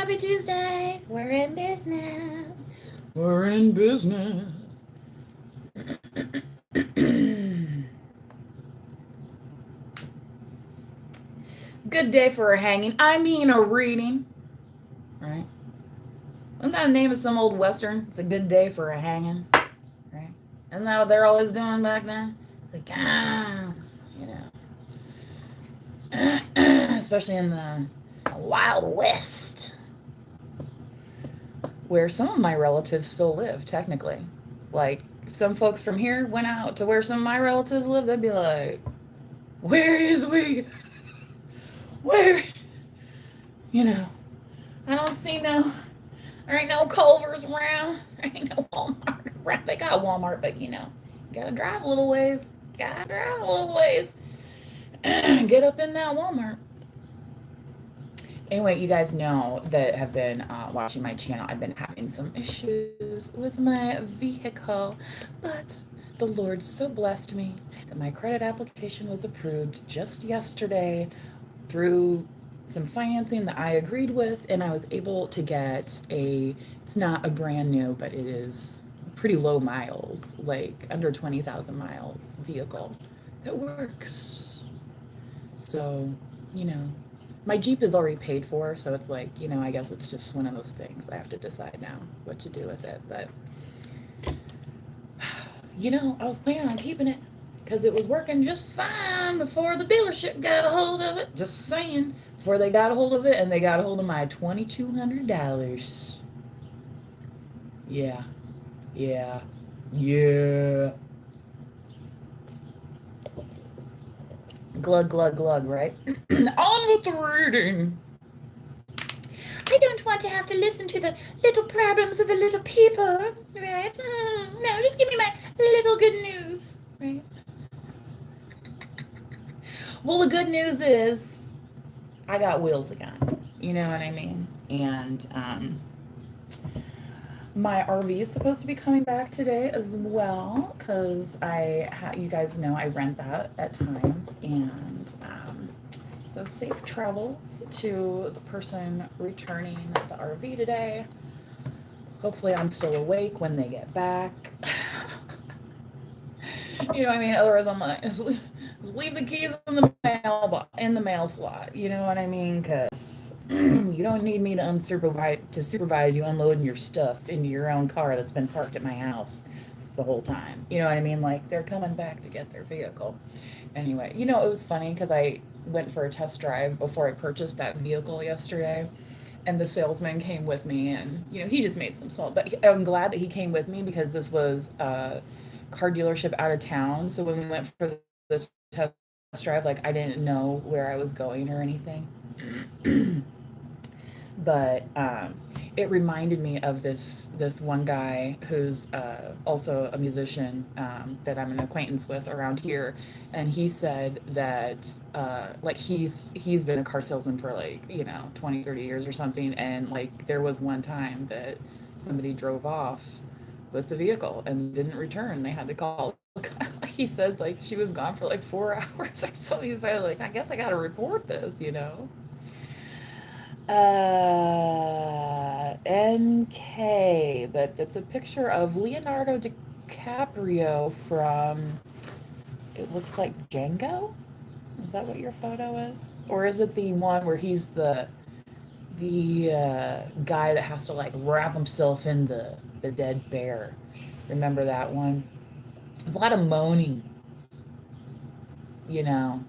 Happy Tuesday. We're in business. We're in business. Good day for a hanging. I mean a reading. Right? Isn't that the name of some old western? It's a good day for a hanging. Right? Isn't that what they're always doing back then? Like, you know. Especially in the Wild West, where some of my relatives still live, technically. Like, if some folks from here went out to where some of my relatives live, they'd be like, where is we? Where? You know, I don't see no, there ain't no Culver's around. There ain't no Walmart around. They got Walmart, but you know, you gotta drive a little ways. Gotta drive a little ways. Get up in that Walmart. Anyway, you guys know that have been watching my channel, I've been having some issues with my vehicle, but the Lord so blessed me that my credit application was approved just yesterday through some financing that I agreed with, and I was able to get it's not a brand new, but it is pretty low miles, like under 20,000 miles vehicle that works. So, you know, my Jeep is already paid for, so it's like, you know, I guess it's just one of those things. I have to decide now what to do with it. But, you know, I was planning on keeping it because it was working just fine before the dealership got a hold of it. Just saying. Before they got a hold of it, and they got a hold of my $2,200. Yeah. Yeah. Yeah. Glug, glug, glug, right? On with the reading. I don't want to have to listen to the little problems of the little people, right? No, just give me my little good news, right? Well, the good news is I got wheels again. You know what I mean? And my RV is supposed to be coming back today as well because you guys know I rent that at times, and so safe travels to the person returning the RV today. Hopefully, I'm still awake when they get back. You know what I mean? Otherwise, I'm like, just leave the keys in the mail slot. You know what I mean? Because you don't need me to supervise you unloading your stuff into your own car that's been parked at my house the whole time. You know what I mean? Like, they're coming back to get their vehicle. Anyway, you know, it was funny because I went for a test drive before I purchased that vehicle yesterday, and the salesman came with me, and you know, he just made some small, but I'm glad that he came with me because this was a car dealership out of town. So when we went for the test drive, like, I didn't know where I was going or anything. But it reminded me of this one guy who's also a musician that I'm an acquaintance with around here, and he said that like he's been a car salesman for, like, you know, 20-30 years or something, and like there was one time that somebody drove off with the vehicle and didn't return. They had to call. He said like she was gone for like 4 hours or something. Like, I guess I got to report this, you know. NK, but that's a picture of Leonardo DiCaprio from, it looks like Django? Is that what your photo is? Or is it the one where he's the guy that has to like wrap himself in the dead bear? Remember that one? There's a lot of moaning, you know.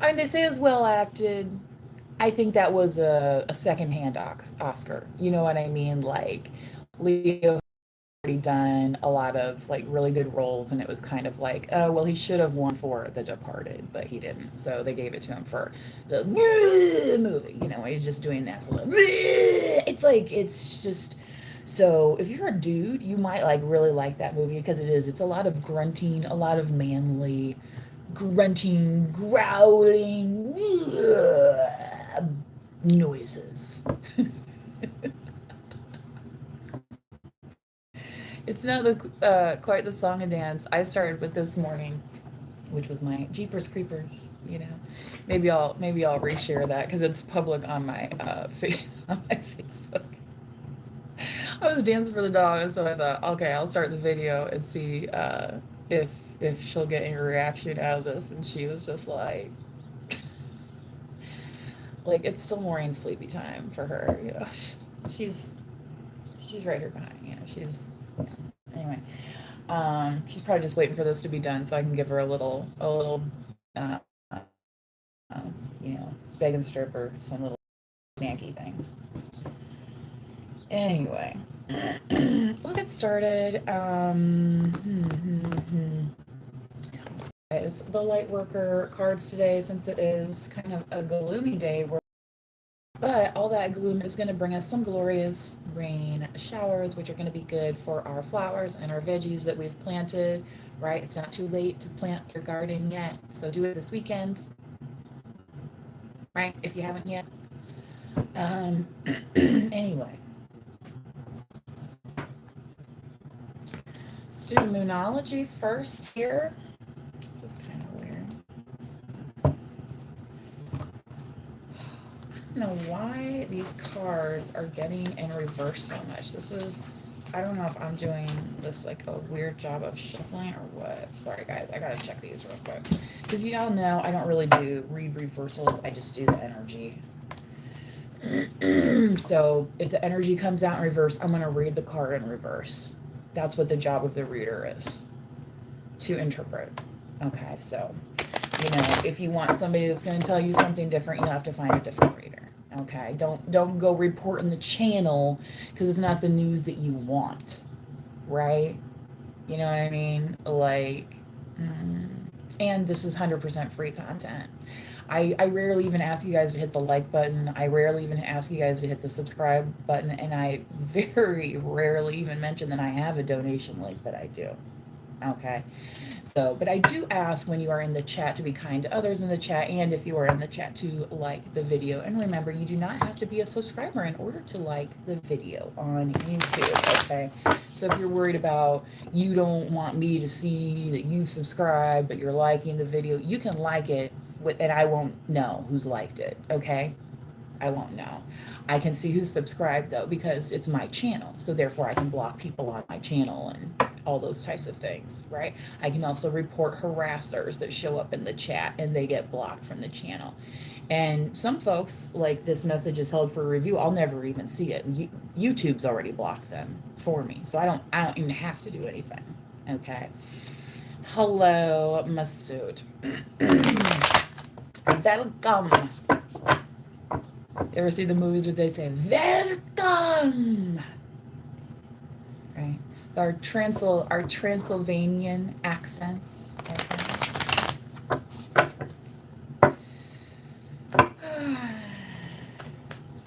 I mean, they say it's well acted. I think that was a secondhand Oscar. You know what I mean? Like, Leo already done a lot of like really good roles, and it was kind of like, oh well, he should have won for The Departed, but he didn't. So they gave it to him for the movie. You know, he's just doing that. It's like, it's just. So if you're a dude, you might like really like that movie because it is. It's a lot of grunting, a lot of manly grunting, growling noises. It's not quite the song and dance I started with this morning. which was my Jeepers Creepers. You know, maybe I'll reshare that because it's public on my on my Facebook. I was dancing for the dog, so I thought, okay, I'll start the video and see if if she'll get any reaction out of this. And she was just like it's still morning sleepy time for her. You know, she's she's right here behind. You know, yeah. Anyway, she's probably just waiting for this to be done so I can give her a little, uh, you know, bag and strip or some little snacky thing. Anyway, let's get started. Guys, the light worker cards today, since it is kind of a gloomy day, but all that gloom is going to bring us some glorious rain showers, which are going to be good for our flowers and our veggies that we've planted, right? It's not too late to plant your garden yet, so do it this weekend, right? If you haven't yet. Anyway. Let's do Moonology first here. This is kind of weird. I don't know why these cards are getting in reverse so much. This is, I don't know if I'm doing this like a weird job of shuffling or what. Sorry guys, I gotta check these real quick. Because you all know I don't really read reversals, I just do the energy. So if the energy comes out in reverse, I'm gonna read the card in reverse. That's what the job of the reader is, to interpret. Okay, so, you know, if you want somebody that's going to tell you something different, you have to find a different reader. Okay, don't go reporting the channel because it's not the news that you want, right? You know what I mean? Like, and this is 100% free content. I rarely even ask you guys to hit the like button. I rarely even ask you guys to hit the subscribe button. And I very rarely even mention that I have a donation link, but I do. Okay. So, but I do ask when you are in the chat to be kind to others in the chat. And if you are in the chat to like the video. And remember, you do not have to be a subscriber in order to like the video on YouTube. Okay. So if you're worried about, you don't want me to see that you've subscribed, but you're liking the video, you can like it. And I won't know who's liked it, okay? I won't know. I can see who's subscribed though because it's my channel, so therefore I can block people on my channel and all those types of things, right? I can also report harassers that show up in the chat and they get blocked from the channel. And some folks, like this message is held for review, I'll never even see it. YouTube's already blocked them for me, so I don't even have to do anything, okay? Hello, Masood. Welcome. You ever see the movies where they say welcome? Right. Our Transylvanian accents.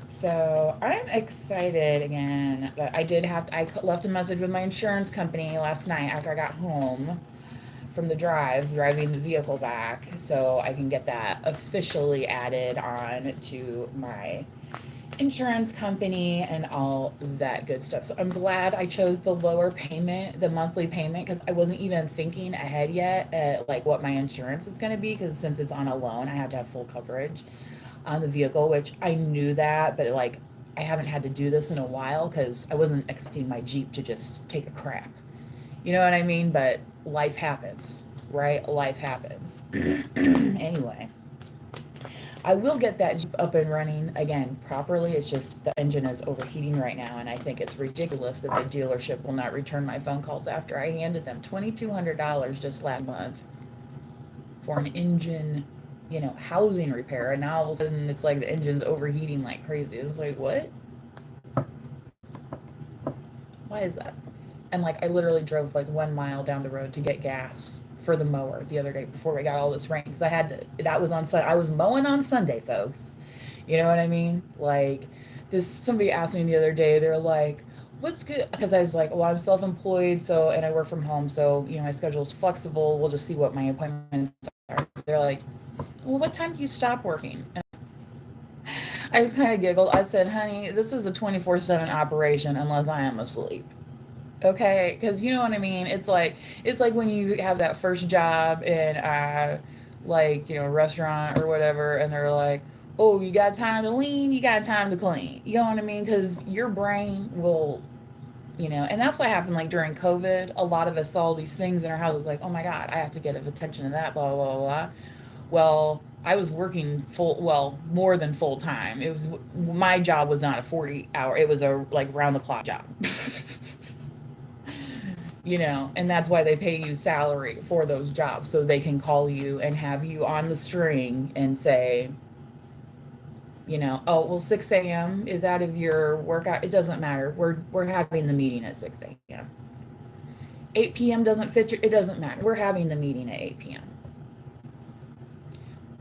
So I'm excited again, but I left a message with my insurance company last night after I got home from the driving the vehicle back, so I can get that officially added on to my insurance company and all that good stuff. So I'm glad I chose the lower payment, the monthly payment, because I wasn't even thinking ahead yet at like what my insurance is going to be, because since it's on a loan, I have to have full coverage on the vehicle, which I knew that, but like I haven't had to do this in a while because I wasn't expecting my Jeep to just take a crap. You know what I mean? But life happens, right? Life happens. Anyway, I will get that Jeep up and running again properly. It's just the engine is overheating right now, and I think it's ridiculous that the dealership will not return my phone calls after I handed them $2,200 just last month for an engine, you know, housing repair. And now all of a sudden it's like the engine's overheating like crazy. It was like, what? Why is that? And like I literally drove like 1 mile down the road to get gas for the mower the other day before we got all this rain, because I had to, that was on Sunday. I was mowing on Sunday, folks. You know what I mean? Like this, somebody asked me the other day, they're like, what's good? Because I was like, well, I'm self-employed, so, and I work from home, so, you know, my schedule's flexible. We'll just see what my appointments are. They're like, well, what time do you stop working? And I just kind of giggled. I said, honey, this is a 24/7 operation unless I am asleep. Okay, because you know what I mean. It's like when you have that first job in like a restaurant or whatever, and they're like, "Oh, you got time to lean, you got time to clean." You know what I mean? Because your brain will, and that's what happened. Like during COVID, a lot of us saw these things in our houses, like, "Oh my God, I have to get attention to that." Blah blah blah blah. Well, I was working more than full time. It was my job was not a 40 hour. It was a like round the clock job. And that's why they pay you salary for those jobs so they can call you and have you on the string and say, oh, well, 6 a.m. is out of your workout. It doesn't matter. We're having the meeting at 6 a.m. 8 p.m. doesn't fit you. It doesn't matter. We're having the meeting at 8 p.m.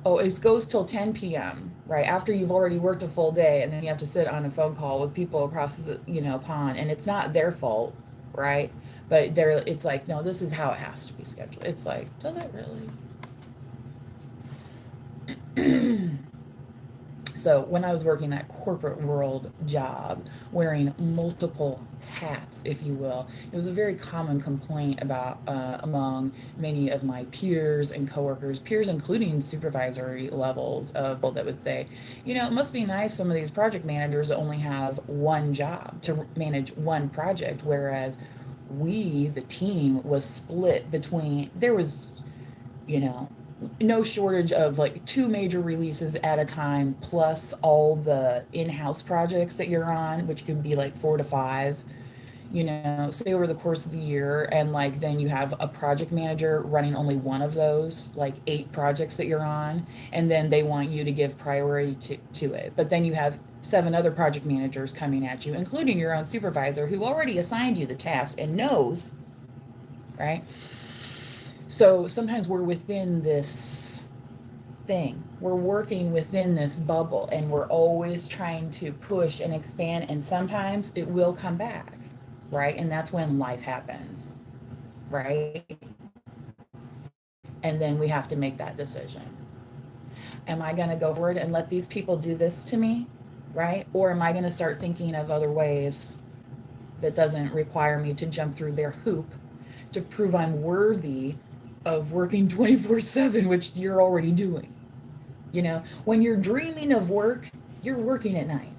Oh, it goes till 10 p.m., right? After you've already worked a full day, and then you have to sit on a phone call with people across the, pond, and it's not their fault, right? But it's like, no, this is how it has to be scheduled. It's like, does it really? So when I was working that corporate world job, wearing multiple hats, if you will, it was a very common complaint about among many of my peers and coworkers, peers including supervisory levels of people that would say, it must be nice some of these project managers only have one job to manage one project, whereas the team, was split between, there was, you know, no shortage of like two major releases at a time, plus all the in-house projects that you're on, which could be like 4 to 5, say over the course of the year. And like then you have a project manager running only one of those, like 8 projects that you're on, and then they want you to give priority to it. But then you have 7 other project managers coming at you, including your own supervisor who already assigned you the task and knows, right? So sometimes we're within this thing. We're working within this bubble, and we're always trying to push and expand, and sometimes it will come back, right? And that's when life happens, right? And then we have to make that decision. Am I going to go forward and let these people do this to me, right? Or am I going to start thinking of other ways that doesn't require me to jump through their hoop to prove I'm worthy of working 24/7, which you're already doing? When you're dreaming of work, you're working at night.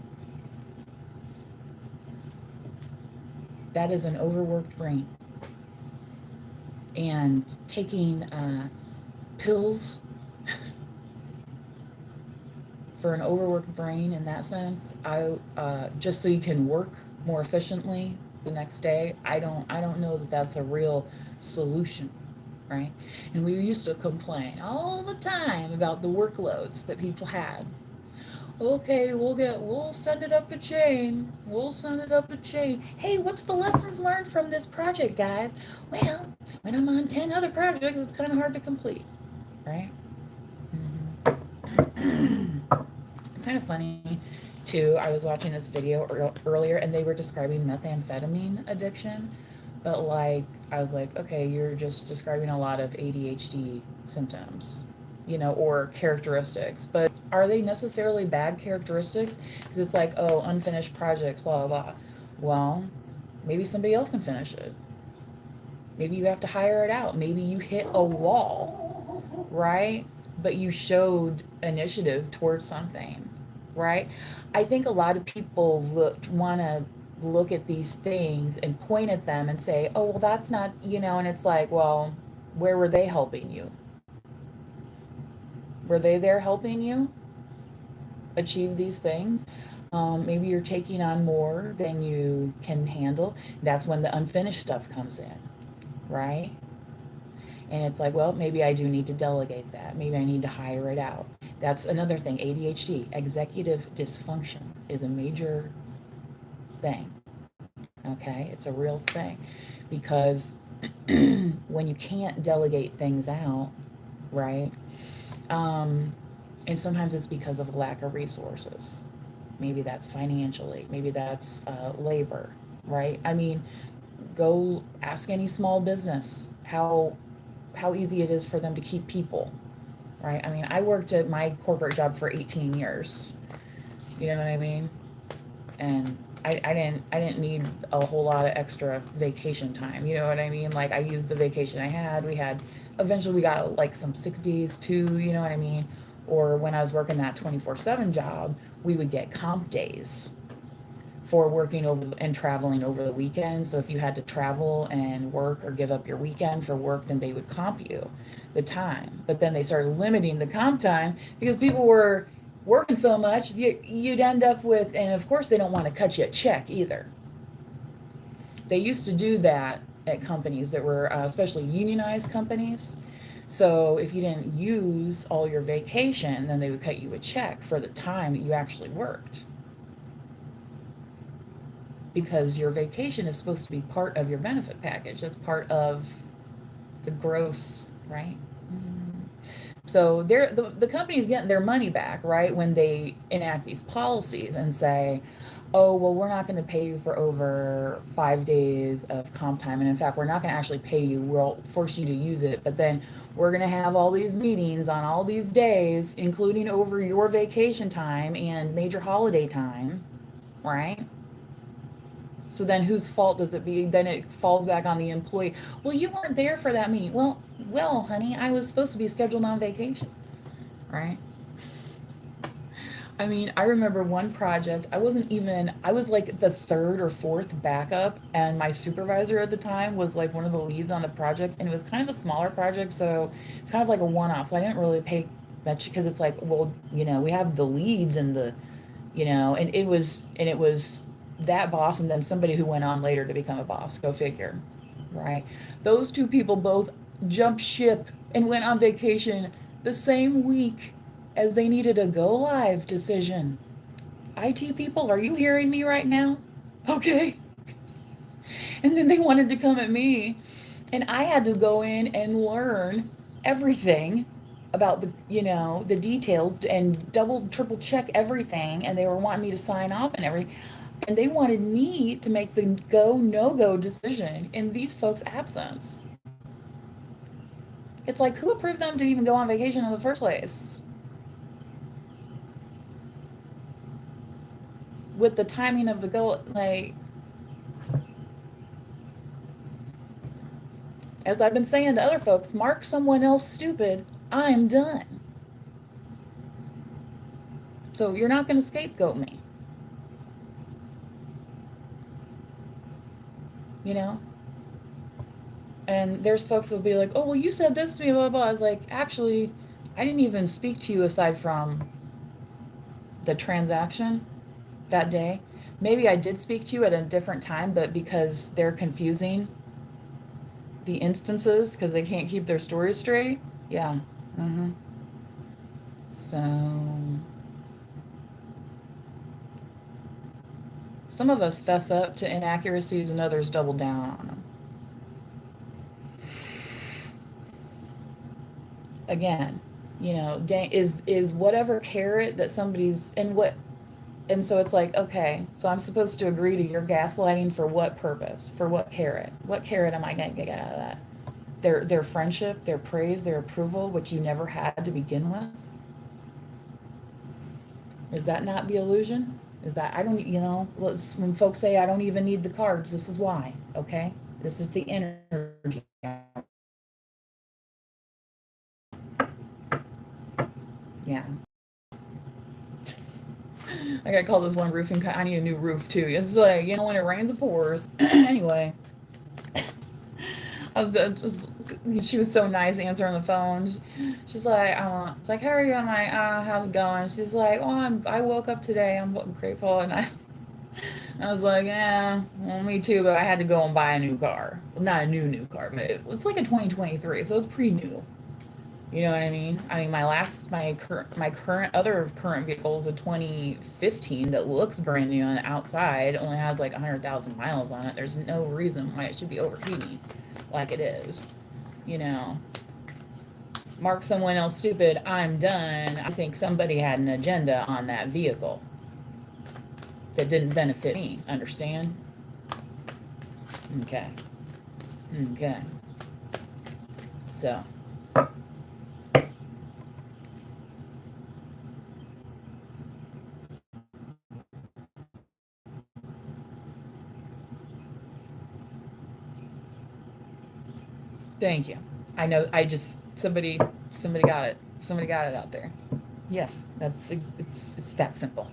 That is an overworked brain. And taking pills for an overworked brain in that sense, I just so you can work more efficiently the next day, I don't know that that's a real solution, right? And we used to complain all the time about the workloads that people had. Okay, we'll send it up a chain. We'll send it up a chain. Hey, what's the lessons learned from this project, guys? Well, when I'm on 10 other projects, it's kind of hard to complete, right? Mm-hmm. It's kind of funny, too. I was watching this video earlier, and they were describing methamphetamine addiction. But, like, I was like, okay, you're just describing a lot of ADHD symptoms, or characteristics. But are they necessarily bad characteristics? Because it's like, oh, unfinished projects, blah, blah, blah. Well, maybe somebody else can finish it. Maybe you have to hire it out. Maybe you hit a wall, right? But you showed initiative towards something, right? I think a lot of people want to look at these things and point at them and say, oh, well, that's not, and it's like, well, where were they helping you? Were they there helping you achieve these things? Maybe you're taking on more than you can handle. That's when the unfinished stuff comes in, right? And it's like, well, maybe I do need to delegate that. Maybe I need to hire it out. That's another thing. ADHD, executive dysfunction, is a major thing. Okay? It's a real thing. Because when you can't delegate things out, right? And sometimes it's because of lack of resources. Maybe that's financially. Maybe that's labor, right? I mean, go ask any small business how easy it is for them to keep people, right? I mean, I worked at my corporate job for 18 years. You know what I mean? And I didn't need a whole lot of extra vacation time. You know what I mean? Like I used the vacation I had. Eventually we got like some 6 days too. You know what I mean? Or when I was working that 24/7 job, we would get comp days for working over and traveling over the weekend. So if you had to travel and work or give up your weekend for work, then they would comp you the time. But then they started limiting the comp time because people were working so much, you'd end up with, and of course they don't want to cut you a check either. They used to do that at companies that were, especially unionized companies. So if you didn't use all your vacation, then they would cut you a check for the time that you actually worked, because your vacation is supposed to be part of your benefit package. That's part of the gross, right? So the company's getting their money back, right, when they enact these policies and say, oh, well, we're not going to pay you for over 5 days of comp time. And in fact, we're not going to actually pay you. We'll force you to use it. But then we're going to have all these meetings on all these days, including over your vacation time and major holiday time, right? So then whose fault does it be? Then it falls back on the employee. Well, you weren't there for that meeting. Well, honey, I was supposed to be scheduled on vacation, right? I mean, I remember one project, I was like the third or fourth backup, and my supervisor at the time was like one of the leads on the project, and it was kind of a smaller project, so it's kind of like a one-off. So I didn't really pay much because it's like, well, we have the leads and and it was that boss and then somebody who went on later to become a boss. Go figure, right? Those two people both jumped ship and went on vacation the same week as they needed a go live decision. IT people, are you hearing me right now? Okay. And then they wanted to come at me, and I had to go in and learn everything about the details and double triple check everything, and they were wanting me to sign off and everything, and they wanted me to make the go no go decision in these folks' absence. It's like, who approved them to even go on vacation in the first place? With the timing of the go, like, as I've been saying to other folks, mark someone else stupid, I'm done. So you're not going to scapegoat me, you know? And there's folks that'll be like, oh, well, you said this to me, blah, blah, blah. I was like, actually, I didn't even speak to you aside from the transaction that day. Maybe I did speak to you at a different time, but because they're confusing the instances because they can't keep their stories straight. Yeah. Mm-hmm. So some of us fess up to inaccuracies and others double down on them. Again, is whatever carrot that somebody's and so it's like, okay, so I'm supposed to agree to your gaslighting for what purpose? For what carrot? What carrot am I going to get out of that? Their friendship, their praise, their approval, which you never had to begin with? Is that not the illusion? Is that I don't, when folks say I don't even need the cards, this is why, okay? This is the energy. Yeah. I got called this one roofing. I need a new roof too. It's like, when it rains, it pours. Anyway, I was just, she was so nice answering the phone. She's like, it's like, how are you? I'm like, how's it going? She's like, oh, I woke up today. I'm grateful. And I was like, yeah, well, me too, but I had to go and buy a new car. Well, not a new car, but it's like a 2023, so it's pretty new. You know what I mean? I mean, other current vehicle is a 2015 that looks brand new on the outside, only has like 100,000 miles on it. There's no reason why it should be overheating like it is. You know, mark someone else stupid, I'm done. I think somebody had an agenda on that vehicle that didn't benefit me. Understand? Okay. Okay. So. Thank you. I know. I just somebody got it. Somebody got it out there. Yes, it's that simple.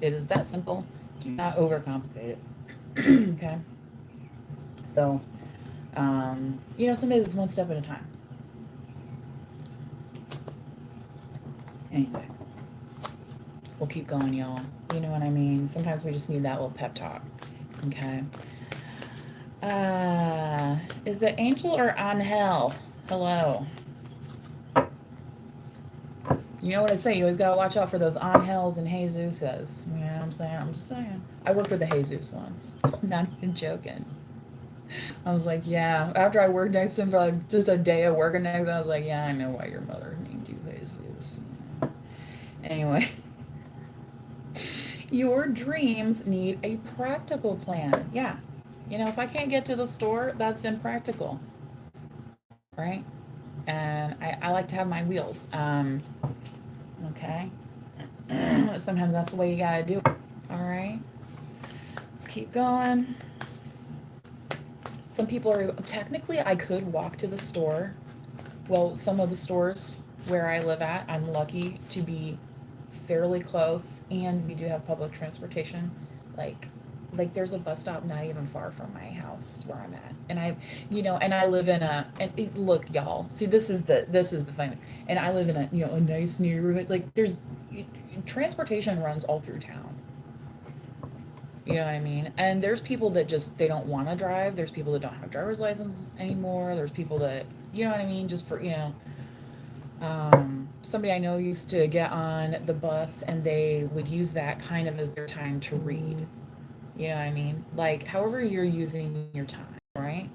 It is that simple. Do not overcomplicate it. Okay. So, some days one step at a time. Anyway, we'll keep going, y'all. You know what I mean? Sometimes we just need that little pep talk. Okay. Is it Angel or Angel? Hello. You know what I say? You always gotta watch out for those Angels and Jesuses. You know what I'm saying? I'm just saying. I worked with the Jesus once. Not even joking. I was like, yeah. After I worked next to him for like just a day of working next to him, I was like, yeah, I know why your mother named you Jesus. Anyway, your dreams need a practical plan. Yeah. If I can't get to the store, that's impractical, right? And I like to have my wheels. Okay. Sometimes that's the way you gotta do it. All right. Let's keep going. Some people are technically, I could walk to the store. Well, some of the stores where I live at, I'm lucky to be fairly close, and we do have public transportation. Like, like there's a bus stop not even far from my house where I'm at, and I live in look, y'all. See, this is the funny thing. And I live in a nice neighborhood. Like, there's transportation runs all through town. You know what I mean? And there's people that just they don't want to drive. There's people that don't have driver's license anymore. There's people that you know what I mean, just for somebody I know used to get on the bus and they would use that kind of as their time to read. You know what I mean? Like, however you're using your time, right?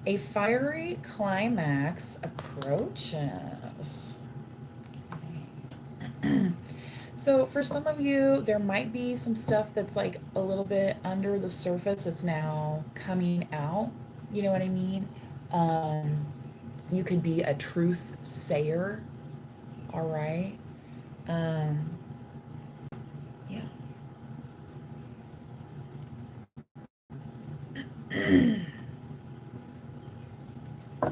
A fiery climax approaches. So, for some of you, there might be some stuff that's like a little bit under the surface that's now coming out. You know what I mean? Um, you could be a truth sayer, all right? Um, yeah.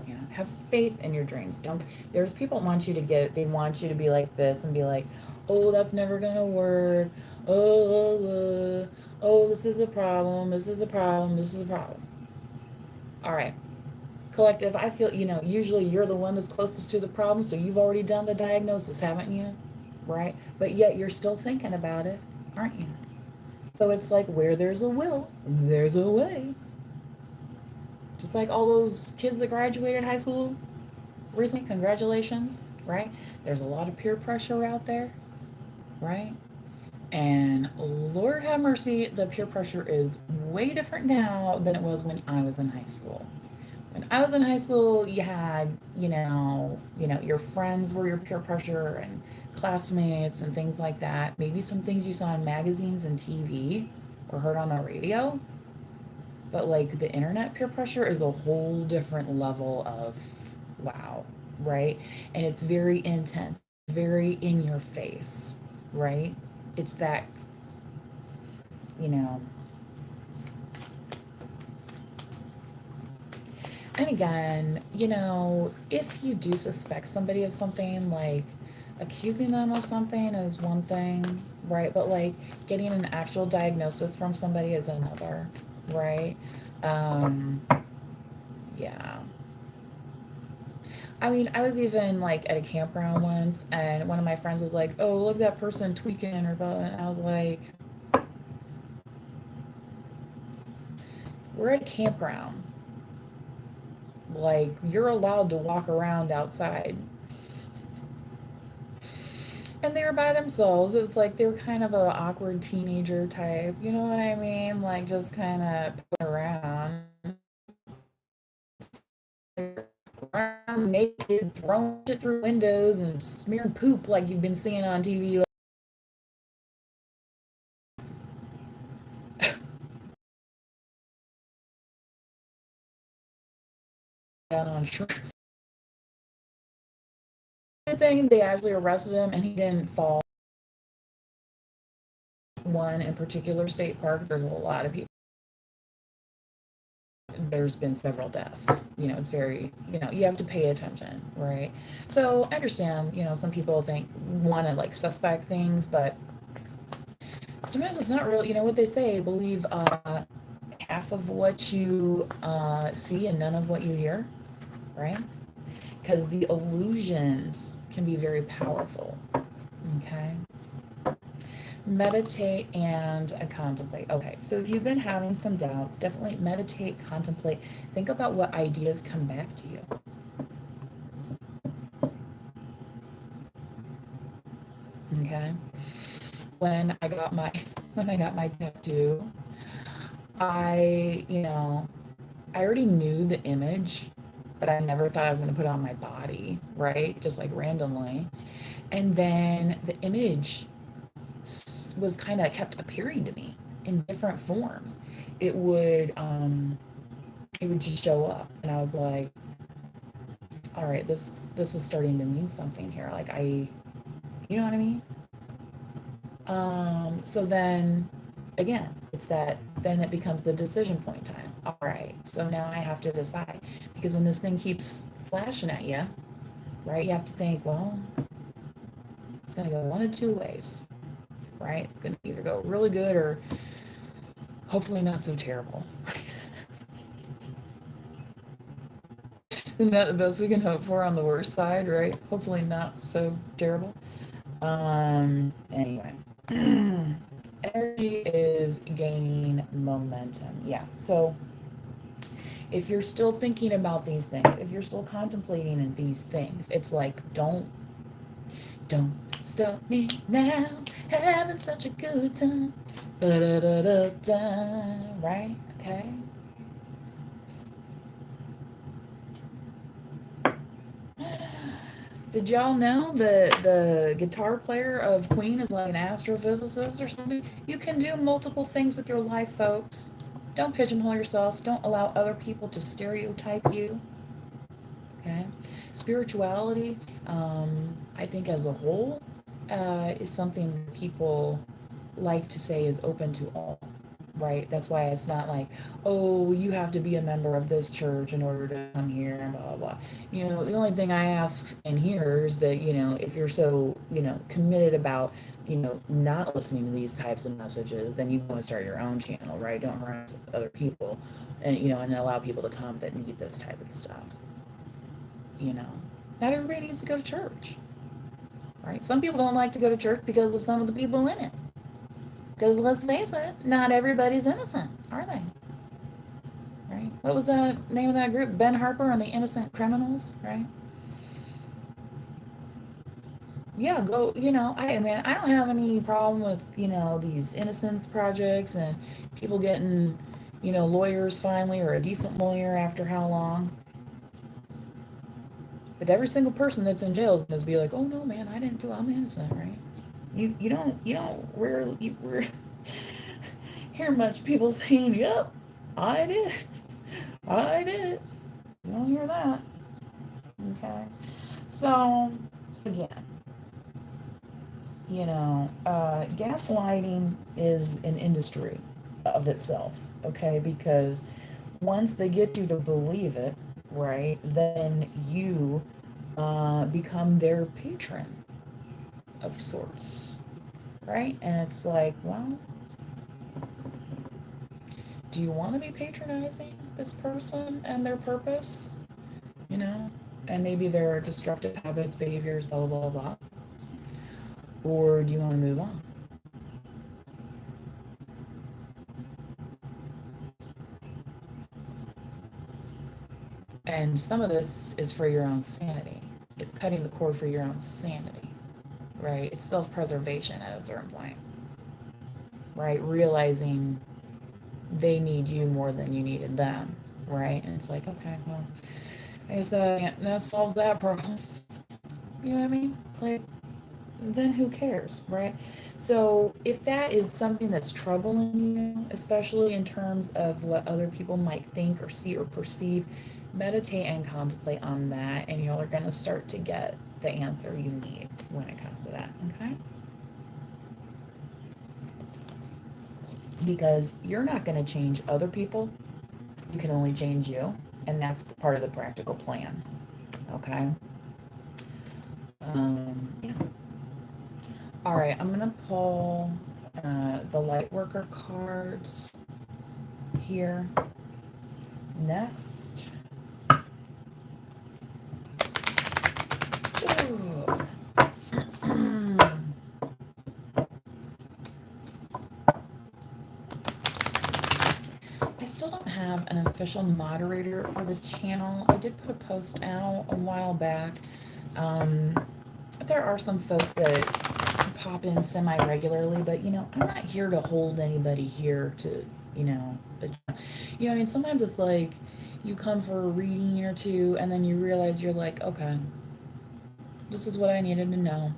Yeah, have faith in your dreams. Don't. There's people that want you to they want you to be like this and be like, oh, that's never gonna work. Oh, this is a problem. This is a problem. This is a problem. All right, collective. I feel usually you're the one that's closest to the problem, so you've already done the diagnosis, haven't you? Right? But yet you're still thinking about it, aren't you? So it's like where there's a will, there's a way. Just like all those kids that graduated high school recently, congratulations, right? There's a lot of peer pressure out there, right? And Lord have mercy, the peer pressure is way different now than it was when I was in high school. When I was in high school, you had, your friends were your peer pressure and classmates and things like that. Maybe some things you saw in magazines and TV or heard on the radio. But like the internet peer pressure is a whole different level of wow, right? And it's very intense, very in your face, right? It's that, you know. And again, if you do suspect somebody of something, like accusing them of something is one thing, right? But like getting an actual diagnosis from somebody is another, right? Um, yeah. I mean, I was even like at a campground once, and one of my friends was like, "Oh, look at that person tweaking her butt," and I was like, "We're at a campground. Like, you're allowed to walk around outside." And they were by themselves. It was like they were kind of a awkward teenager type. You know what I mean? Like just kind of putting around, around naked, throwing shit through windows and smearing poop like you've been seeing on TV. Down on shore. Thing they actually arrested him, and he didn't fall. One in particular state park. There's a lot of people there's been several deaths. It's very, you have to pay attention, right? So I understand, some people want to like suspect things, but sometimes it's not real. What they say, believe half of what you see and none of what you hear, right? Because the illusions can be very powerful. Okay. Meditate and contemplate. Okay, so if you've been having some doubts, definitely meditate, contemplate. Think about what ideas come back to you. Okay. When I got my tattoo, I already knew the image, but I never thought I was going to put it on my body, right? Just like randomly. And then the image was kind of kept appearing to me in different forms. It would just show up, and I was like, all right, this is starting to mean something here. Like you know what I mean? So then again, then it becomes the decision point time. All right, so now I have to decide, because when this thing keeps flashing at you, right, you have to think, well, it's going to go one of two ways, right? It's going to either go really good or hopefully not so terrible. Isn't that the best we can hope for on the worst side, right? Hopefully not so terrible. Anyway. Energy is gaining momentum. Yeah. So if you're still thinking about these things, if you're still contemplating these things, it's like, don't stop me now, having such a good time. Da-da-da-da-da. Right? Okay. Did y'all know that the guitar player of Queen is like an astrophysicist or something? You can do multiple things with your life, folks. Don't pigeonhole yourself. Don't allow other people to stereotype you. Okay? Spirituality, I think as a whole, is something people like to say is open to all, right? That's why it's not like, oh, you have to be a member of this church in order to come here and blah, blah, blah. The only thing I ask in here is that, if you're so, committed about, not listening to these types of messages, then you go and start your own channel, right? Don't harass other people and allow people to come that need this type of stuff. Not everybody needs to go to church, right? Some people don't like to go to church because of some of the people in it. Because let's face it, not everybody's innocent, are they? Right? What was the name of that group? Ben Harper and the Innocent Criminals, right? Yeah, go, I don't have any problem with, these innocence projects and people getting, lawyers finally, or a decent lawyer after how long. But every single person that's in jail is going to be like, oh no, man, I didn't do it. I'm innocent, right? You don't rarely hear much people saying, yep, I did it. You don't hear that. Okay. So again, gaslighting is an industry of itself, okay? Because once they get you to believe it, right, then you become their patron of sorts, right? And it's like, well, do you want to be patronizing this person and their purpose, and maybe their destructive habits, behaviors, blah, blah, blah, blah? Or do you want to move on? And some of this is for your own sanity. It's cutting the cord for your own sanity, right? It's self-preservation at a certain point, right? Realizing they need you more than you needed them, right? And it's like, okay, well, I guess that solves that problem. You know what I mean? Like, then who cares, right? So if that is something that's troubling you, especially in terms of what other people might think or see or perceive, meditate and contemplate on that, and y'all are going to start to get the answer you need when it comes to that, okay? Because you're not going to change other people. you can only change you, and that's part of the practical plan. Okay. Yeah. All right, I'm gonna pull the light worker cards here next. Ooh. I still don't have an official moderator for the channel. I did put a post out a while back. Um, there are some folks that pop in semi-regularly, but I'm not here to hold anybody here to, I mean, sometimes it's like you come for a reading or two, and then you realize you're like, okay, this is what I needed to know.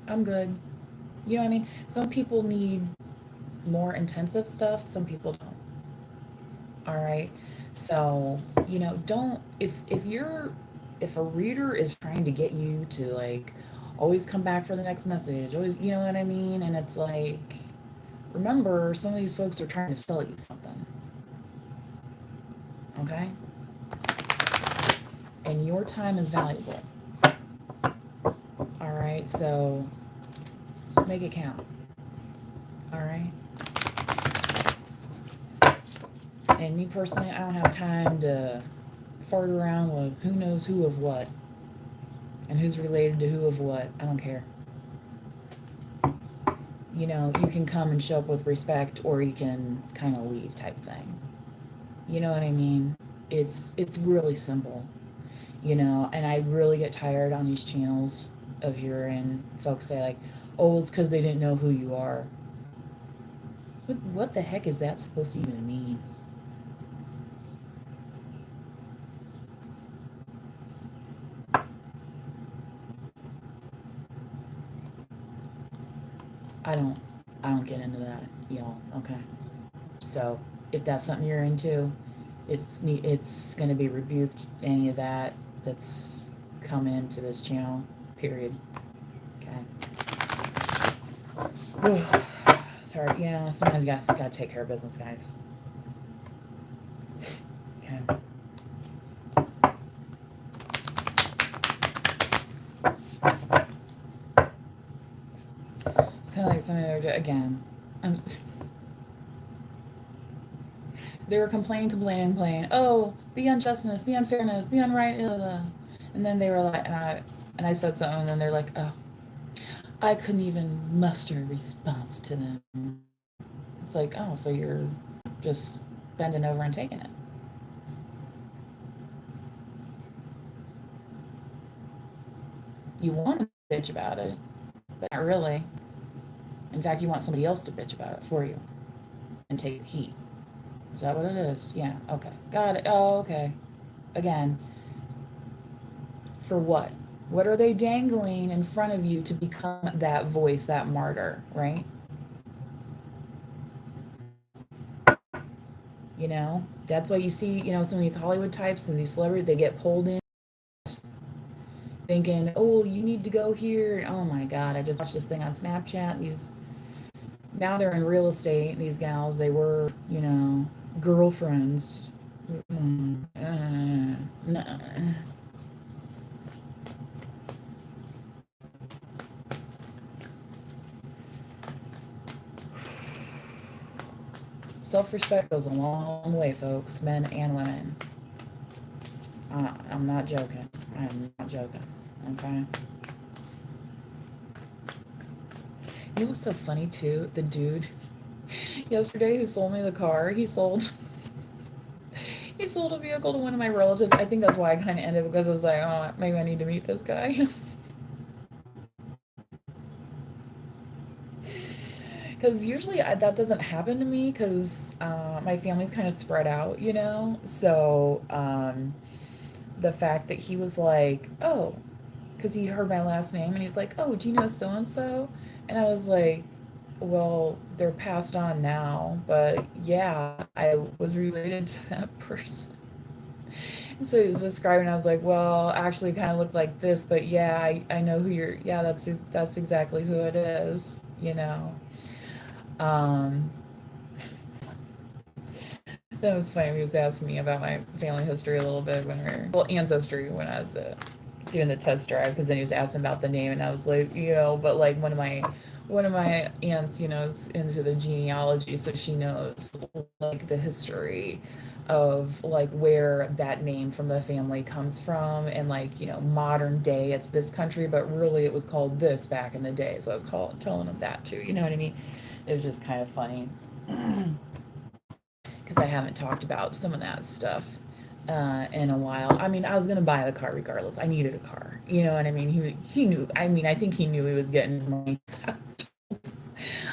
I'm good. You know what I mean? Some people need more intensive stuff, some people don't. All right. So, don't if a reader is trying to get you to like always come back for the next message, always, you know what I mean? And it's like, remember, some of these folks are trying to sell you something. Okay? And your time is valuable. All right? So, make it count. All right? And me personally, I don't have time to fart around with who knows who of what and who's related to who of what. I don't care. You can come and show up with respect, or you can kind of leave type thing. You know what I mean? It's really simple. And I really get tired on these channels of hearing folks say like, "Oh, it's because they didn't know who you are." What the heck is that supposed to even mean? I don't I don't get into that, y'all. Okay. So if that's something you're into, it's going to be rebuked. Any of that's come into this channel. Period. Okay. Sorry. Yeah. Sometimes you guys gotta take care of business, guys. Okay. So like something again. They were complaining. Oh, the unjustness, the unfairness, the unright. And then they were like, and I said something, and then they're like, oh, I couldn't even muster a response to them. It's like, oh, so you're just bending over and taking it. You want to bitch about it, but not really. In fact, you want somebody else to bitch about it for you and take the heat. Is that what it is? Yeah, okay. Got it. Oh, okay. Again, for what? What are they dangling in front of you to become that voice, that martyr, right? That's why you see, some of these Hollywood types and these celebrities, they get pulled in thinking, oh, you need to go here. Oh my God, I just watched this thing on Snapchat. Now they're in real estate, these gals, they were, girlfriends. Nah. Self-respect goes a long way, folks, men and women. I'm not joking. I'm not joking. Okay. You know what's so funny too? The dude yesterday who sold me the car, he sold a vehicle to one of my relatives. I think that's why I kind of ended, because I was like, oh, maybe I need to meet this guy. Because usually that doesn't happen to me, because my family's kind of spread out, So the fact that he was like, oh, because he heard my last name and he was like, oh, do you know so and so? And I was like, well, they're passed on now, but yeah, I was related to that person. And so he was describing, I was like, well, actually kind of looked like this, but yeah, I know who you're, yeah, that's exactly who it is. Um, That was funny. He was asking me about my family history a little bit when we were, well, ancestry when I was doing the test drive, because then he was asking about the name, and I was like, but like one of my aunts, is into the genealogy, so she knows like the history of like where that name from the family comes from, and like modern day it's this country, but really it was called this back in the day. So I was telling him that too. You know what I mean? It was just kind of funny. Because I haven't talked about some of that stuff in a while. I mean, I was gonna buy the car regardless. I needed a car. You know what I mean? He knew. I mean, I think he knew he was getting his money.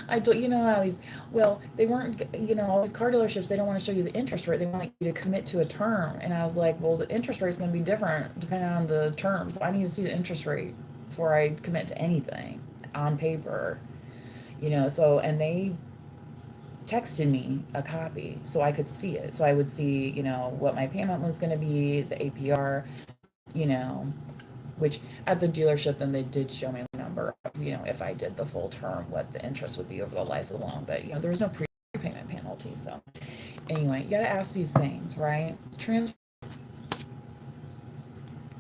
I told how he's they weren't all these car dealerships. They don't want to show you the interest rate. They want you to commit to a term. And I was like, well, the interest rate is going to be different depending on the terms. So I need to see the interest rate before I commit to anything on paper. So and they texted me a copy so I could see it. So I would see, what my payment was going to be, the APR, you know, which at the dealership, then they did show me a number, if I did the full term, what the interest would be over the life of the loan. But, there was no prepayment penalty. So anyway, you got to ask these things, right?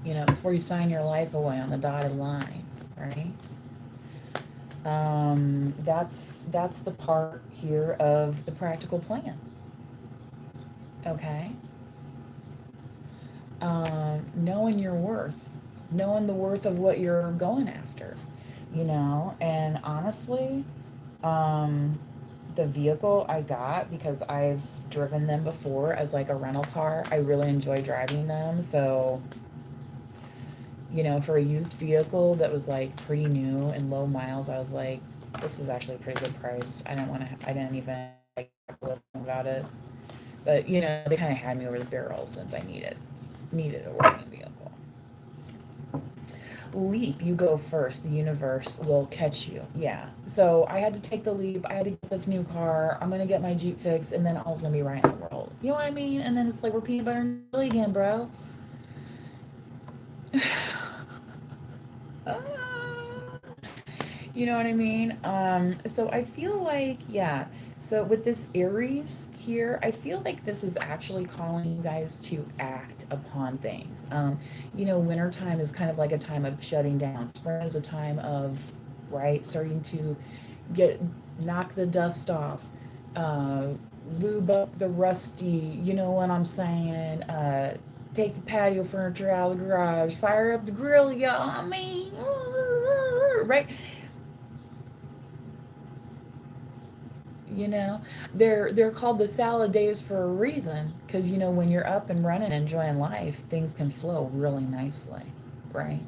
Before you sign your life away on the dotted line, right? That's the part here of the practical plan. Okay. Knowing your worth, knowing the worth of what you're going after, and honestly, um, the vehicle I got, because I've driven them before as like a rental car, I really enjoy driving them. So, for a used vehicle that was like pretty new and low miles, I was like, this is actually a pretty good price. I didn't even like about it. But they kind of had me over the barrel since I needed a working vehicle. Leap, you go first. The universe will catch you. Yeah. So I had to take the leap. I had to get this new car. I'm gonna get my Jeep fixed, and then all's gonna be right in the world. You know what I mean? And then it's like we're peanut butter and jelly again, bro. You know what I mean? So I feel like, yeah. So with this Aries here, I feel like this is actually calling you guys to act upon things. Wintertime is kind of like a time of shutting down. Spring is a time of, right, starting to knock the dust off, uh, lube up the rusty, you know what I'm saying? Take the patio furniture out of the garage, fire up the grill, y'all. I mean, right? you know they're called the salad days for a reason, because when you're up and running enjoying life, things can flow really nicely, right?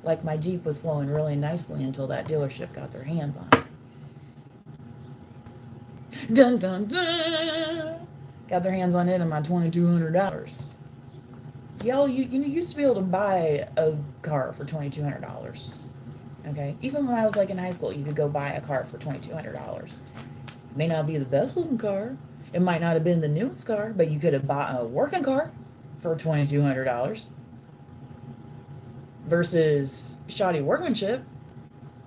Like my Jeep was flowing really nicely until that dealership got their hands on it. Dun dun dun. Got their hands on it and my $2,200. Y'all, you used to be able to buy a car for $2,200. Okay, even when I was like in high school, you could go buy a car for $2,200. May not be the best looking car. It might not have been the newest car, but you could have bought a working car for $2,200 versus shoddy workmanship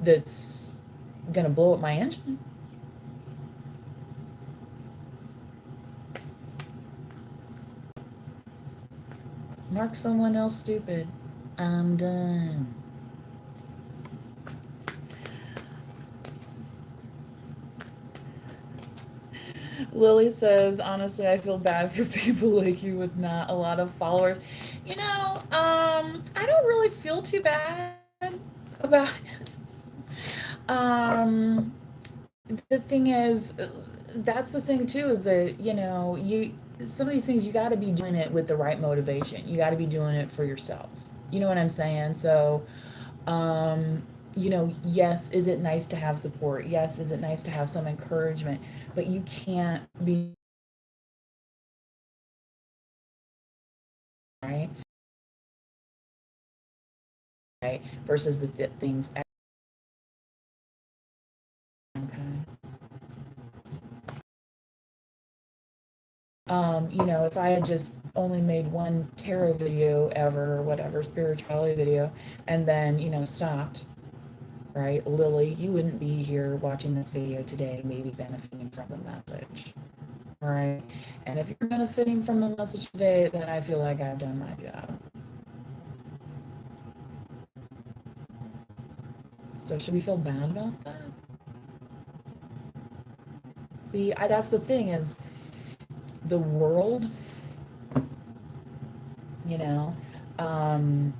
that's gonna blow up my engine. Mark someone else stupid. I'm done. Lily says, honestly, I feel bad for people like you with not a lot of followers. I don't really feel too bad about it. The thing is, that's the thing too, is that, some of these things you got to be doing it with the right motivation. You got to be doing it for yourself. You know what I'm saying? So, yes, is it nice to have support? Yes, is it nice to have some encouragement? But you can't be right, right, versus the things. Okay. If I had just only made one tarot video ever, or whatever, spirituality video, and then, stopped, right? Lily, you wouldn't be here watching this video today, maybe benefiting from the message, All right. And if you're benefiting from the message today, then I feel like I've done my job. So should we feel bad about that? See, that's the thing is the world, you know. Um,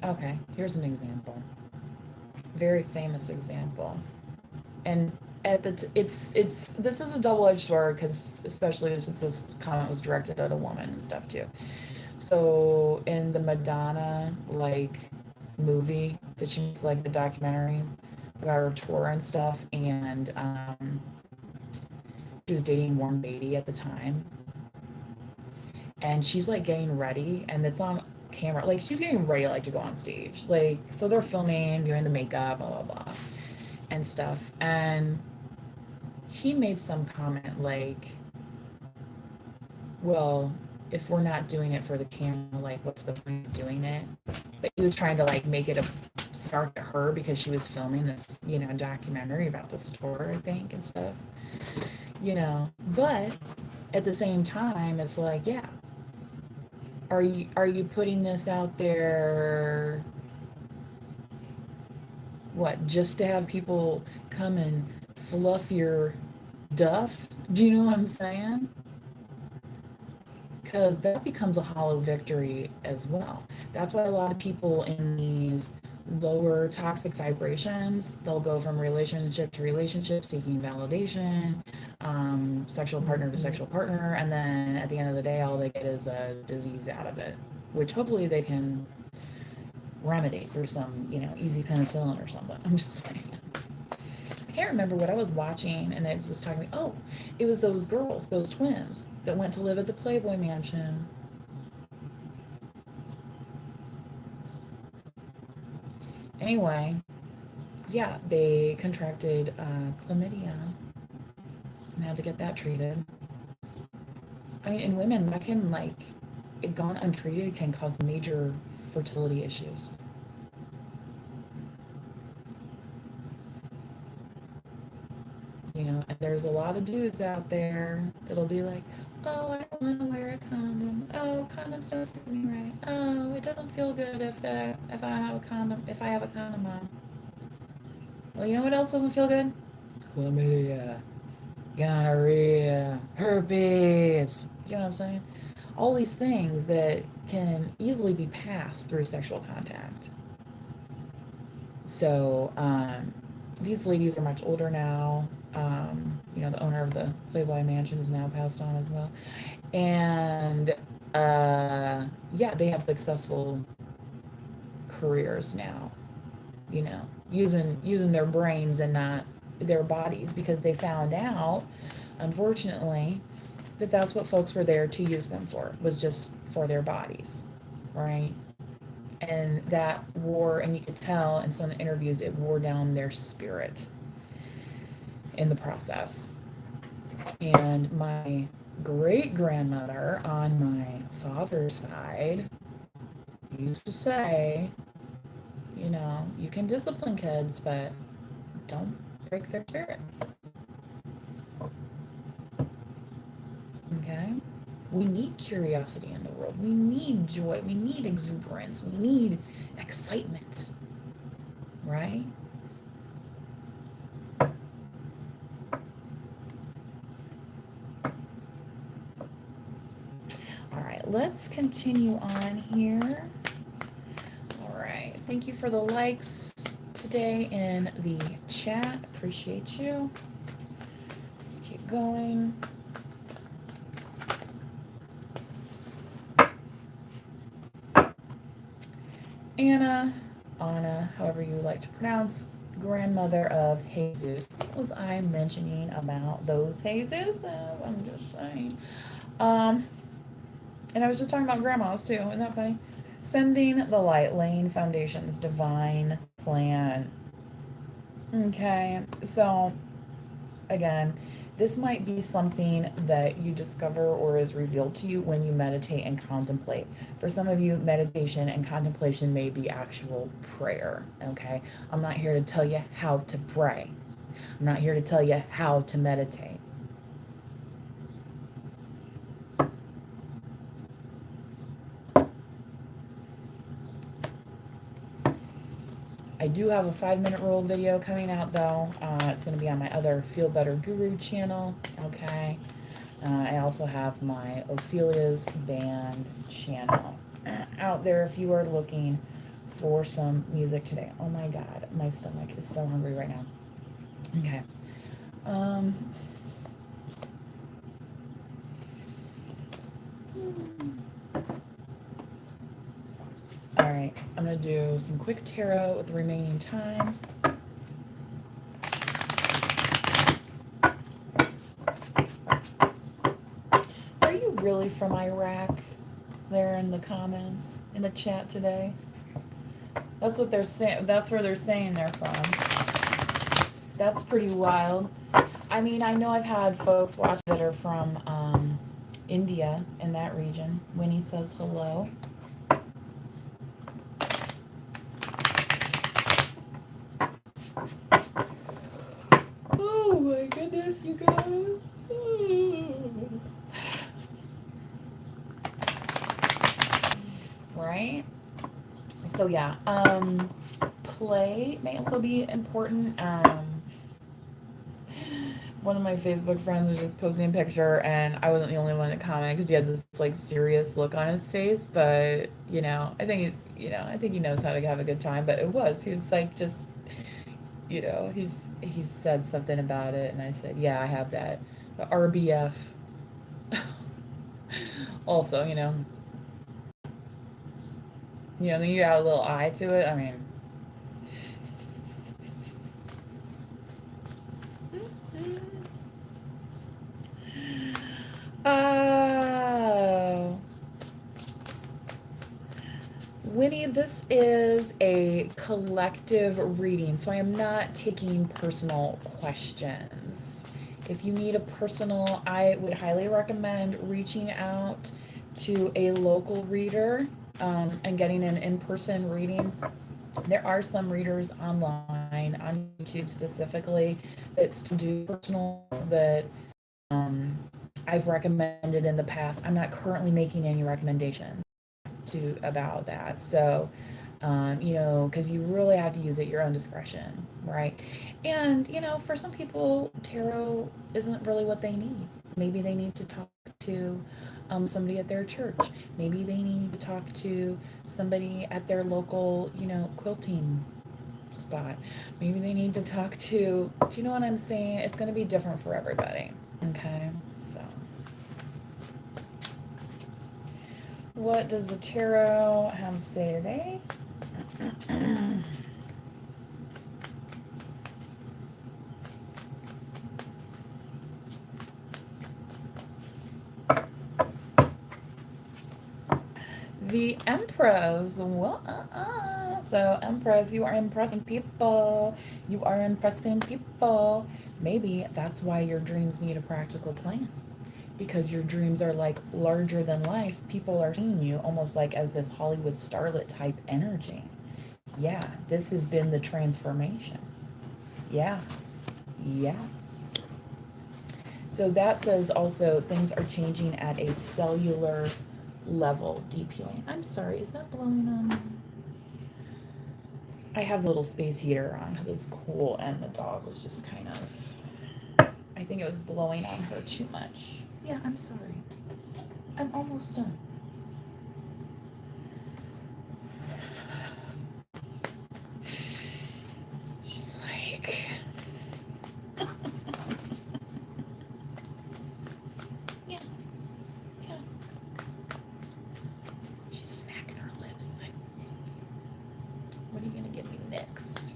okay, here's an example. Very famous example. And it's this is a double-edged sword because especially since this comment was directed at a woman and stuff too. So in the Madonna like movie that she makes, like the documentary about her tour and stuff, and she was dating Warren Beatty at the time, and she's like getting ready, and it's on camera, like she's getting ready like to go on stage, like so they're filming, doing the makeup, blah blah blah, and stuff, and he made some comment like, well, if we're not doing it for the camera, like what's the point of doing it? But he was trying to like make it a start at her because she was filming this, documentary about this tour, I think, and stuff. But at the same time, it's like, yeah, are you putting this out there, what, just to have people come and fluff your duff? Do you know what I'm saying? Because that becomes a hollow victory as well. That's why a lot of people in these lower toxic vibrations, they'll go from relationship to relationship seeking validation, sexual partner to sexual partner, and then at the end of the day, all they get is a disease out of it, which hopefully they can remedy through some, easy penicillin or something. I'm just saying. I can't remember what I was watching, and it was talking. Oh, it was those girls, those twins that went to live at the Playboy Mansion. Anyway, yeah, they contracted chlamydia and had to get that treated. I mean, in women, that can it gone untreated can cause major fertility issues. And there's a lot of dudes out there that'll be like, oh, I don't want to wear a condom. Oh, condoms don't fit me right. Oh, it doesn't feel good if I have a condom on. Well, you know what else doesn't feel good? Chlamydia, gonorrhea, herpes. You know what I'm saying? All these things that can easily be passed through sexual contact. So, these ladies are much older now. The owner of the Playboy Mansion is now passed on as well. And yeah, they have successful careers now, using their brains and not their bodies, because they found out, unfortunately, that that's what folks were there to use them for, was just for their bodies, right? And that wore, and you could tell in some interviews, it wore down their spirit in the process. And my great grandmother on my father's side used to say, you can discipline kids, but don't break their spirit. Okay? We need curiosity in the world. We need joy. We need exuberance. We need excitement. Right? All right, let's continue on here. All right, thank you for the likes today in the chat. Appreciate you. Let's keep going. Anna, however you like to pronounce, grandmother of Jesus. What was I mentioning about those Jesus? I'm just saying. And I was just talking about grandmas too. Isn't that funny? Sending the light, laying foundations, divine plan. Okay, so again, this might be something that you discover or is revealed to you when you meditate and contemplate. For some of you, meditation and contemplation may be actual prayer, okay? I'm not here to tell you how to pray. I'm not here to tell you how to meditate. I do have a 5-minute rule video coming out though. It's going to be on my other Feel Better Guru channel. Okay. I also have my Ophelia's Band channel out there if you are looking for some music today. Oh my God, my stomach is so hungry right now. Okay. All right, I'm gonna do some quick tarot with the remaining time. Are you really from Iraq? There in the comments, in the chat today. That's what they're saying. That's where they're saying they're from. That's pretty wild. I mean, I know I've had folks watch that are from India, in that region. Winnie says hello. Oh my goodness, you guys. Right? So yeah, play may also be important. One of my Facebook friends was just posting a picture, and I wasn't the only one that commented because he had this like serious look on his face. But I think I think he knows how to have a good time. But he's like just he said something about it, and I said, yeah, I have that. The RBF. Also, then you got a little eye to it. I mean. Oh. Winnie, this is a collective reading, so I am not taking personal questions. If you need a personal, I would highly recommend reaching out to a local reader and getting an in-person reading. There are some readers online, on YouTube specifically, that still do personals that I've recommended in the past. I'm not currently making any recommendations about that. So, because you really have to use it at your own discretion, right? And, for some people, tarot isn't really what they need. Maybe they need to talk to somebody at their church. Maybe they need to talk to somebody at their local, quilting spot. Maybe they need to talk to, do you know what I'm saying? It's going to be different for everybody. Okay, so. What does the tarot have to say today? The Empress. So, Empress, you are impressing people. You are impressing people. Maybe that's why your dreams need a practical plan. Because your dreams are like larger than life. People are seeing you almost like as this Hollywood starlet type energy. Yeah, this has been the transformation. Yeah. So that says also things are changing at a cellular level. Deep healing. I'm sorry, is that blowing on me? I have the little space heater on because it's cool, and the dog was just kind of, I think it was blowing on her too much. Yeah, I'm sorry. I'm almost done. She's like... yeah. She's smacking her lips like, what are you going to give me next?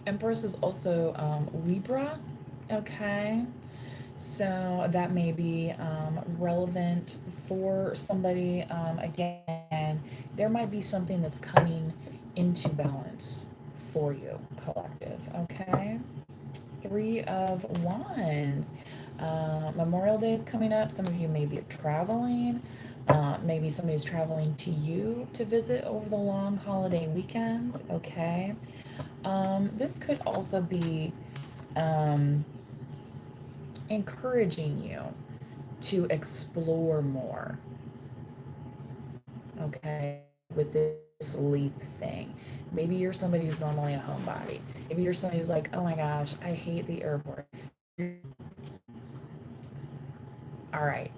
Empress is also Libra. Okay. So that may be relevant for somebody. Again, there might be something that's coming into balance for you, collective. Okay. 3 of Wands. Memorial Day is coming up. Some of you may be traveling. Maybe somebody's traveling to you to visit over the long holiday weekend. Okay. This could also be encouraging you to explore more. Okay, with this sleep thing. Maybe you're somebody who's normally a homebody. Maybe you're somebody who's like, oh my gosh, I hate the airport. All right,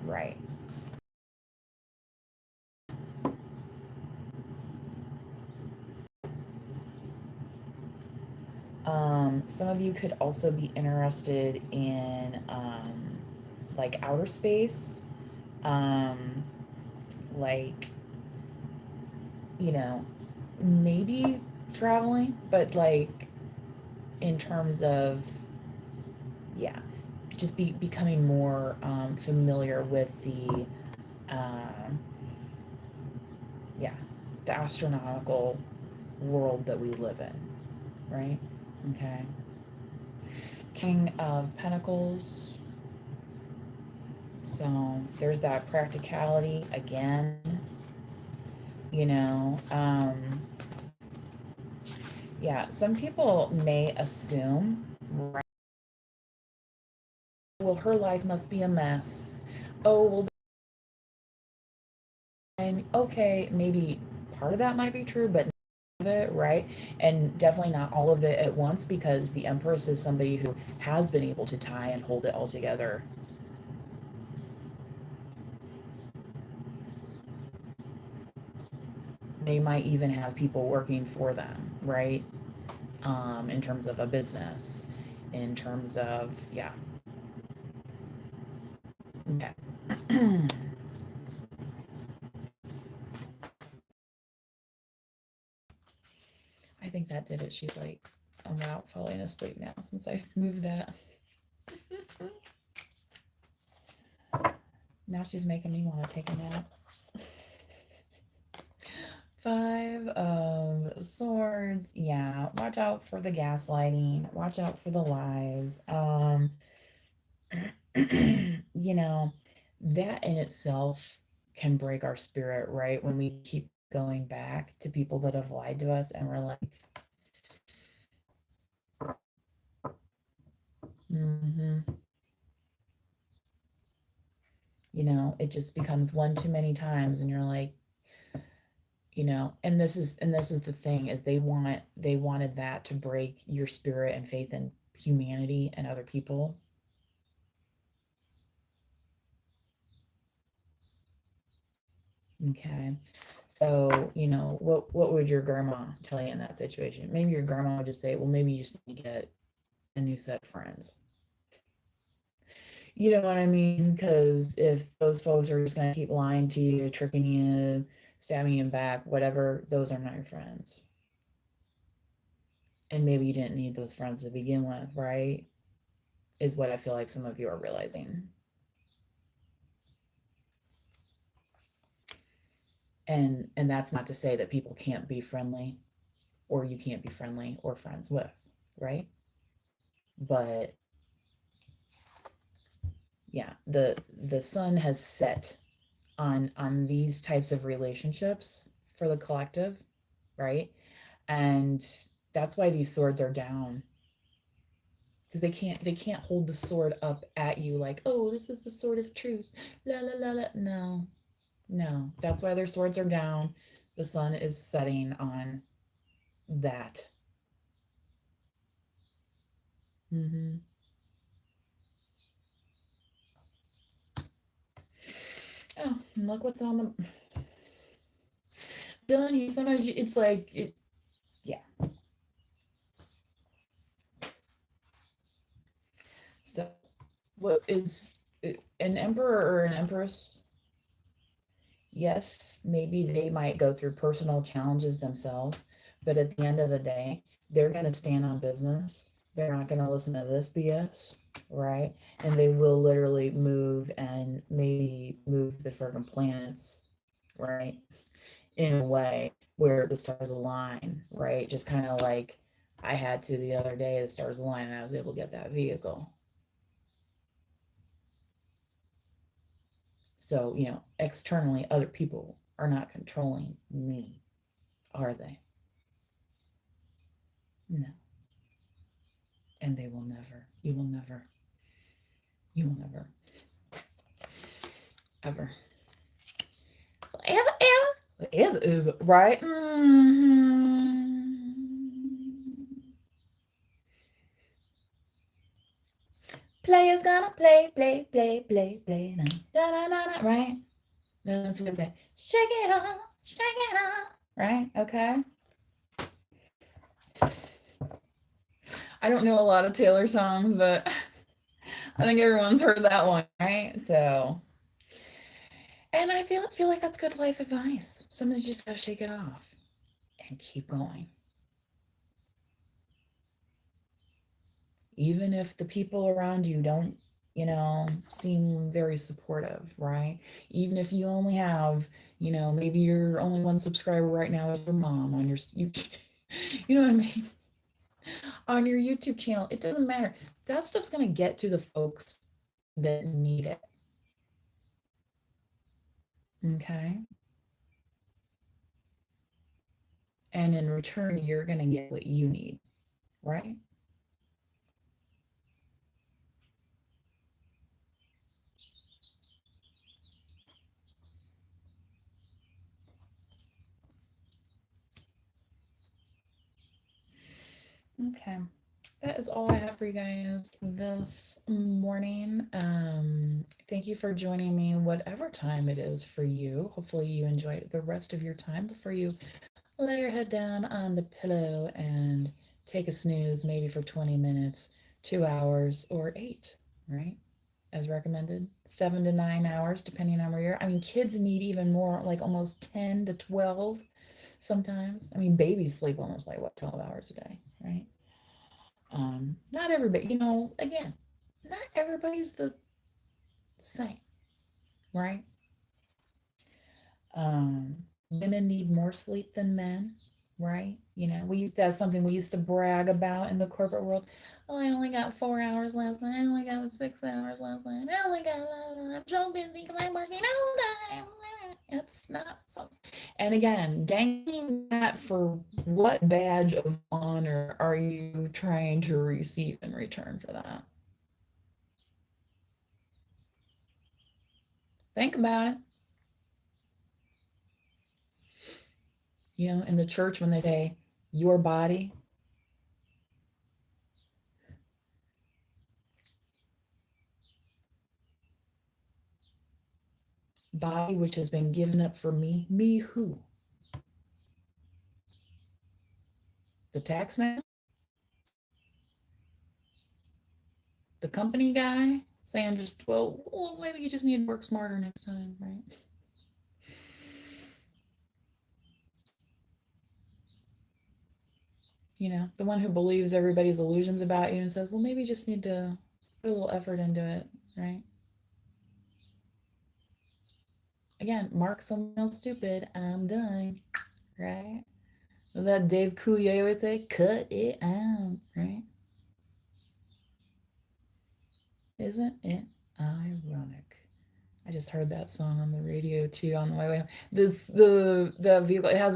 right. Some of you could also be interested in like outer space, um, like, you know, maybe traveling, but like in terms of, yeah, just becoming more familiar with the, um, yeah, the astronomical world that we live in, right? Okay. King of Pentacles. So there's that practicality again, you know. Yeah, some people may assume, right, well, her life must be a mess. Oh, well, then, okay, maybe part of that might be true, but of it, right? And definitely not all of it at once, because the Empress is somebody who has been able to tie and hold it all together. They might even have people working for them, right? In terms of a business, in terms of, yeah. Okay. I think that did it. She's like, I'm out falling asleep now since I moved that. Now she's making me want to take a nap. Five of Swords. Yeah, watch out for the gaslighting. Watch out for the lies. You know, that in itself can break our spirit, right? When we keep going back to people that have lied to us and we're like, mm-hmm. You know, it just becomes one too many times and you're like, you know, and this is the thing, is they wanted that to break your spirit and faith in humanity and other people. Okay. So, you know, what would your grandma tell you in that situation? Maybe your grandma would just say, well, maybe you just need to get a new set of friends. You know what I mean? Because if those folks are just going to keep lying to you, tricking you, stabbing you back, whatever, those are not your friends. And maybe you didn't need those friends to begin with, right? Is what I feel like some of you are realizing. And that's not to say that people can't be friendly, or you can't be friendly or friends with, right? But yeah, the sun has set on these types of relationships for the collective, right? And that's why these swords are down, because they can't hold the sword up at you like, oh, this is the sword of truth, la la la la. No, no, that's why their swords are down. The sun is setting on that. Mm-hmm. Oh, and look what's on the telling you. Sometimes it's like it, yeah. So, what is an emperor or an empress? Yes, maybe they might go through personal challenges themselves, but at the end of the day, they're going to stand on business. They're not going to listen to this BS, right? And they will literally move and maybe move the freaking planets, right? In a way where the stars align, right? Just kind of like I had to the other day, the stars align and I was able to get that vehicle. So, you know, externally, other people are not controlling me, are they? No. And they will never, you will never, ever. Right? Mm-hmm. Players gonna play, play, play, play, play. Da, da, da, da, right? That's what they shake it off, shake it off. Right? Okay. I don't know a lot of Taylor songs, but I think everyone's heard that one, right? So, and I feel like that's good life advice. Sometimes you just gotta shake it off and keep going. Even if the people around you don't, seem very supportive, right? Even if you only have, maybe your only one subscriber right now is your mom on you know what I mean? On your YouTube channel, it doesn't matter. That stuff's gonna get to the folks that need it. Okay. And in return, you're gonna get what you need, right? Okay. That is all I have for you guys this morning. Thank you for joining me, whatever time it is for you. Hopefully, you enjoy the rest of your time before you lay your head down on the pillow and take a snooze, maybe for 20 minutes, 2 hours, or eight, right? As recommended, 7 to 9 hours, depending on where you're. I mean, kids need even more, like almost 10 to 12 sometimes. I mean, babies sleep almost like what, 12 hours a day, right? Not everybody, again, not everybody's the same, right? Women need more sleep than men, right? We used to have something we used to brag about in the corporate world. Oh, I only got 4 hours last night. I only got 6 hours last night. I only got, I'm so busy because I'm working all the time. It's not so. And again, dangling that for what badge of honor are you trying to receive in return for that? Think about it. In the church, when they say your body which has been given up for me who? The tax man? The company guy? Saying just, well, maybe you just need to work smarter next time, right? The one who believes everybody's illusions about you and says, well, maybe you just need to put a little effort into it, right? Again, mark someone else stupid, I'm done, right? That Dave Coulier always say, cut it out, right? Isn't it ironic? I just heard that song on the radio too on the way home. The vehicle, it has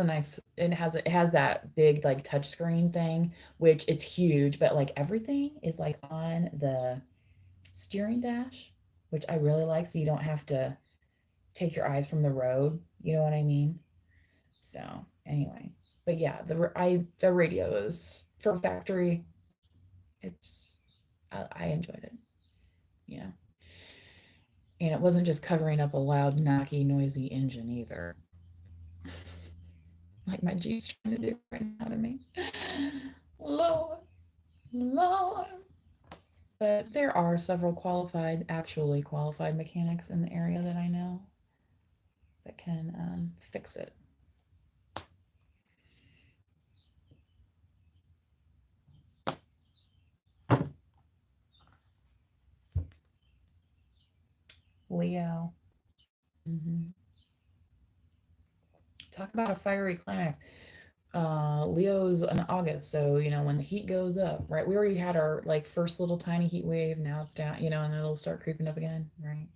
that big like touch screen thing, which it's huge, but like everything is like on the steering dash, which I really like, so you don't have to take your eyes from the road. You know what I mean? So anyway, but yeah, the radio is for factory. It's I enjoyed it. You know. And it wasn't just covering up a loud, knocky, noisy engine either, like my Jeep's trying to do right now to me. Lord, Lord. But there are several actually qualified mechanics in the area that I know that can fix it. Leo. Hmm. Talk about a fiery climax. Leo's in August, so when the heat goes up, right? We already had our like first little tiny heat wave. Now it's down, and it'll start creeping up again, right?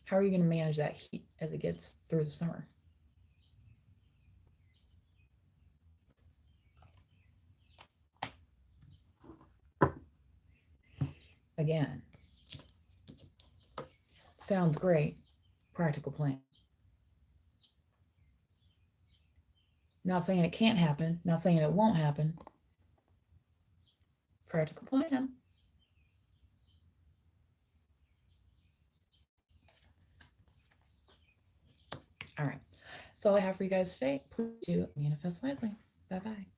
How are you going to manage that heat as it gets through the summer? Again, sounds great. Practical plan. Not saying it can't happen, not saying it won't happen. Practical plan. All right. That's all I have for you guys today. Please do manifest wisely. Bye bye.